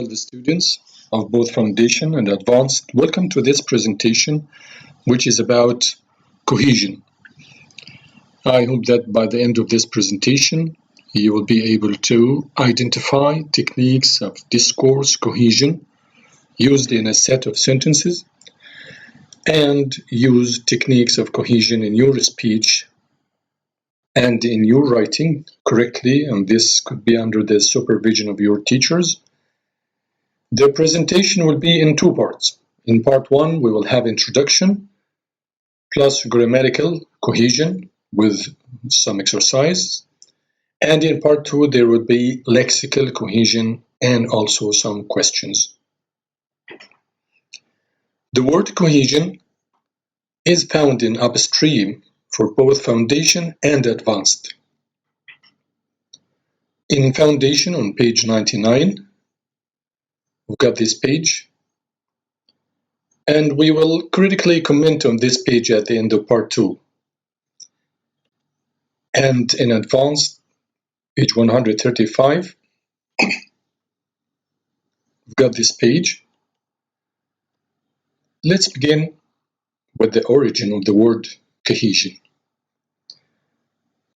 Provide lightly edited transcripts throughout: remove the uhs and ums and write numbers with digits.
Untitled students of both Foundation and Advanced, welcome to this presentation, which is about cohesion. I hope that by the end of this presentation, you will be able to identify techniques of discourse cohesion used in a set of sentences and use techniques of cohesion in your speech and in your writing correctly, and this could be under the supervision of your teachers. The presentation will be in two parts. In part one, we will have introduction plus grammatical cohesion with some exercise. And in part two, there will be lexical cohesion and also some questions. The word cohesion is found in upstream for both Foundation and Advanced. In Foundation on page 99, we've got this page, and we will critically comment on this page at the end of part two. And in Advanced, page 135, we've got this page. Let's begin with the origin of the word cohesion.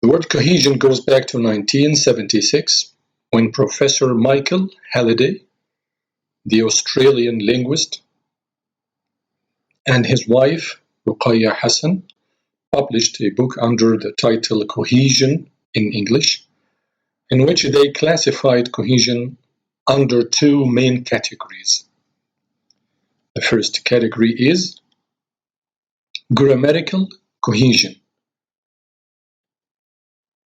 The word cohesion goes back to 1976 when Professor Michael Halliday, the Australian linguist, and his wife Ruqayya Hassan published a book under the title Cohesion in English, in which they classified cohesion under two main categories. The first category is grammatical cohesion,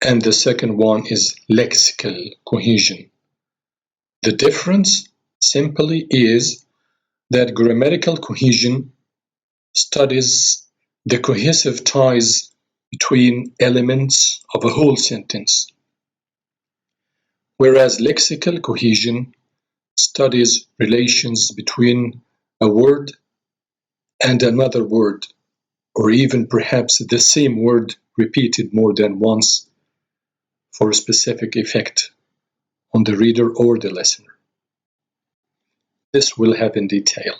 and the second one is lexical cohesion. The difference simply is that grammatical cohesion studies the cohesive ties between elements of a whole sentence, whereas lexical cohesion studies relations between a word and another word, or even perhaps the same word repeated more than once for a specific effect on the reader or the listener. This we'll have in detail.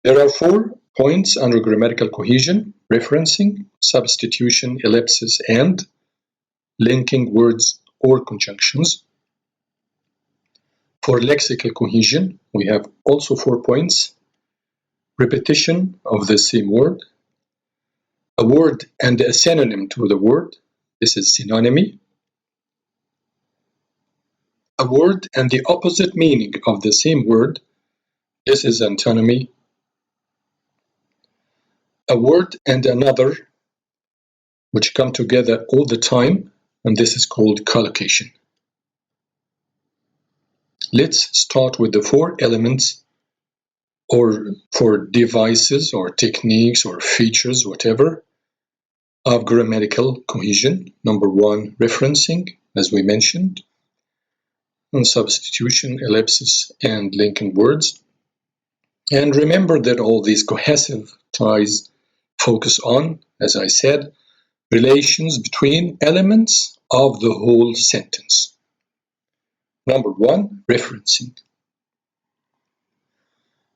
There are 4 points under grammatical cohesion: referencing, substitution, ellipsis, and linking words or conjunctions. For lexical cohesion, we have also 4 points: repetition of the same word, a word and a synonym to the word, this is synonymy, a word and the opposite meaning of the same word, this is antonymy, a word and another which come together all the time, and this is called collocation. Let's start with the 4 elements or 4 devices or techniques or features, whatever, of grammatical cohesion. Number 1, referencing, as we mentioned, and substitution, ellipsis, and linking words. And remember that all these cohesive ties focus on, as I said, relations between elements of the whole sentence. Number 1, referencing.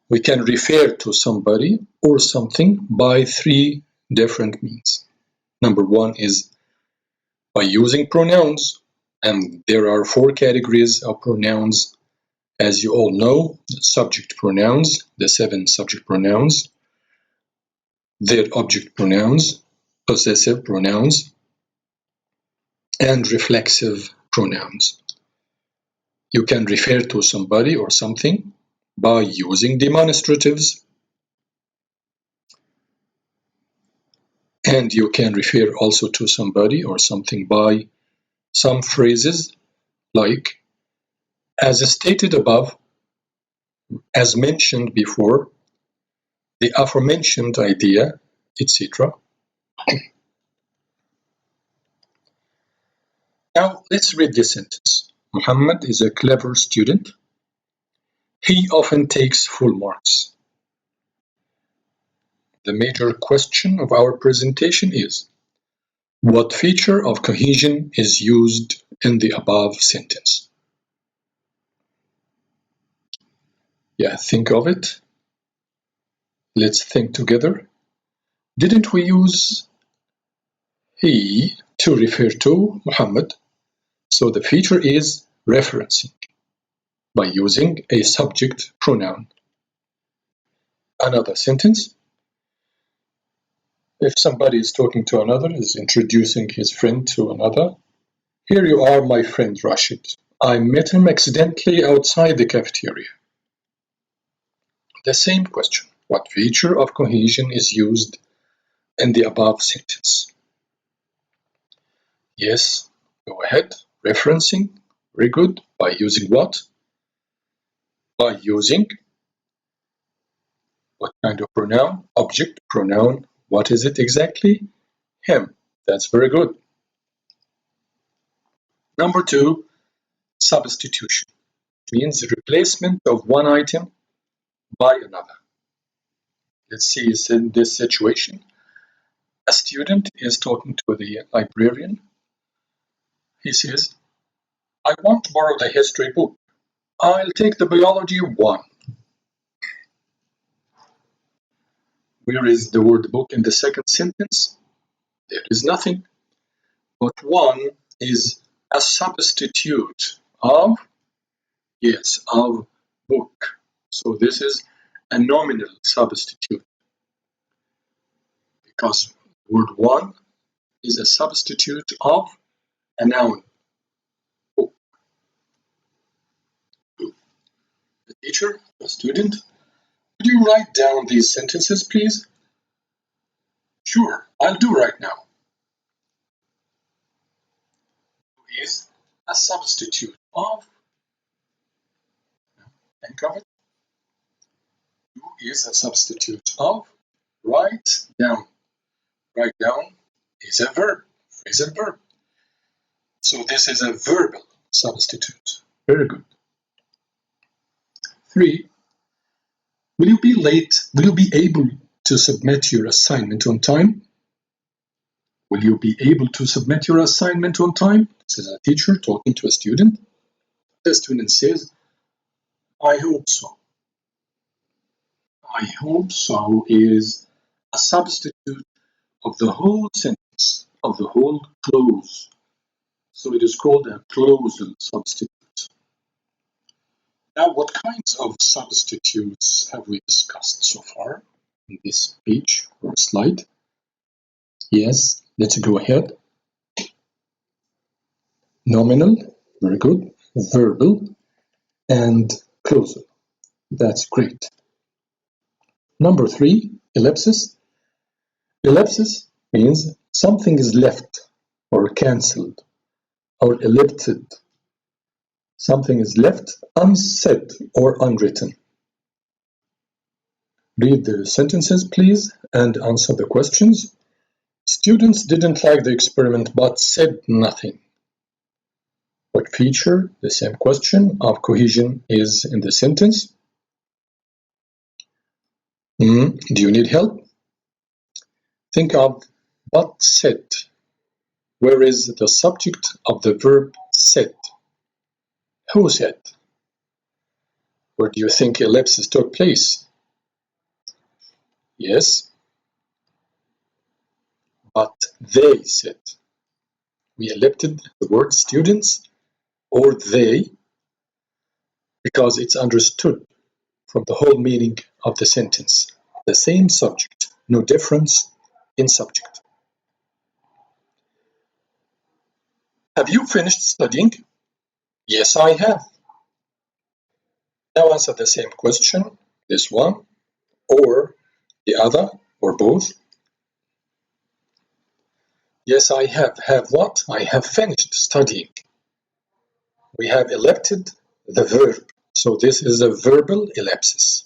We can refer to somebody or something by 3 different means. Number 1 is by using pronouns, and there are 4 categories of pronouns, as you all know: subject pronouns, the 7 subject pronouns, their object pronouns, possessive pronouns, and reflexive pronouns. You can refer to somebody or something by using demonstratives, and you can refer also to somebody or something by some phrases like, as stated above, as mentioned before, the aforementioned idea, etc. Now let's read this sentence. Muhammad is a clever student. He often takes full marks. The major question of our presentation is, what feature of cohesion is used in the above sentence? Yeah, think of it. Let's think together. Didn't we use he to refer to Muhammad? So the feature is referencing by using a subject pronoun. Another sentence. If somebody is talking to another, is introducing his friend to another. Here you are, my friend Rashid. I met him accidentally outside the cafeteria. The same question. What feature of cohesion is used in the above sentence? Yes, go ahead. Referencing. Very good. By using what? By using what kind of pronoun? Object, pronoun. What is it exactly? Him. That's very good. Number 2, substitution. Means the replacement of one item by another. Let's see in this situation. A student is talking to the librarian. He says, I want to borrow the history book. I'll take the biology one. Where is the word book in the second sentence? There is nothing. But one is a substitute of, yes, of book. So this is a nominal substitute because word one is a substitute of a noun. Book. The teacher, the student. Could you write down these sentences, please? Sure, I'll do right now. Who is a substitute of? Think of it. Who is a substitute of? Write down. Write down is a verb, phrasal verb. So this is a verbal substitute. Very good. 3. Will you be late? Will you be able to submit your assignment on time? Will you be able to submit your assignment on time? This is a teacher talking to a student. The student says, I hope so. I hope so is a substitute of the whole sentence, of the whole clause. So it is called a clausal substitute. Now, what kinds of substitutes have we discussed so far in this page or slide? Yes, let's go ahead. Nominal, very good. Verbal and clausal. That's great. Number 3, ellipsis. Ellipsis means something is left or cancelled or ellipted. Something is left unsaid or unwritten. Read the sentences, please, and answer the questions. Students didn't like the experiment but said nothing. What feature, the same question, of cohesion is in the sentence? Do you need help? Think of what said. Where is the subject of the verb said? Who said? Where do you think ellipsis took place? Yes, but they said. We ellipted the word students or they because it's understood from the whole meaning of the sentence. The same subject, no difference in subject. Have you finished studying? Yes, I have. Now answer the same question, this one, or the other, or both. Yes, I have. Have what? I have finished studying. We have ellipted the verb. So this is a verbal ellipsis.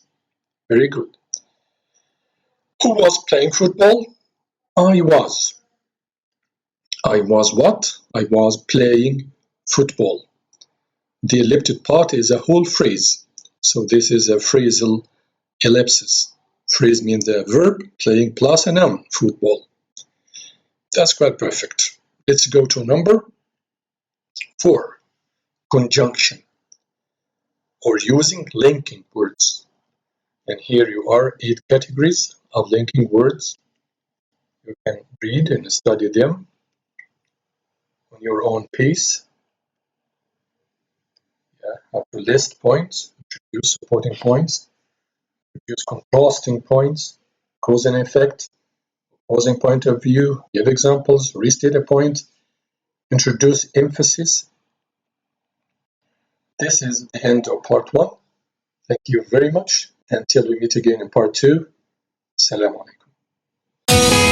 Very good. Who was playing football? I was. I was what? I was playing football. The ellipted part is a whole phrase. So this is a phrasal ellipsis. Phrase means a verb, playing plus a noun, football. That's quite perfect. Let's go to number 4, conjunction. or using linking words. And here you are 8 categories of linking words. You can read and study them on your own pace. How to list points, introduce supporting points, introduce contrasting points, cause and effect, opposing point of view, give examples, restate a point, introduce emphasis. This is the end of part 1. Thank you very much. Until we meet again in part 2. Assalamu alaikum.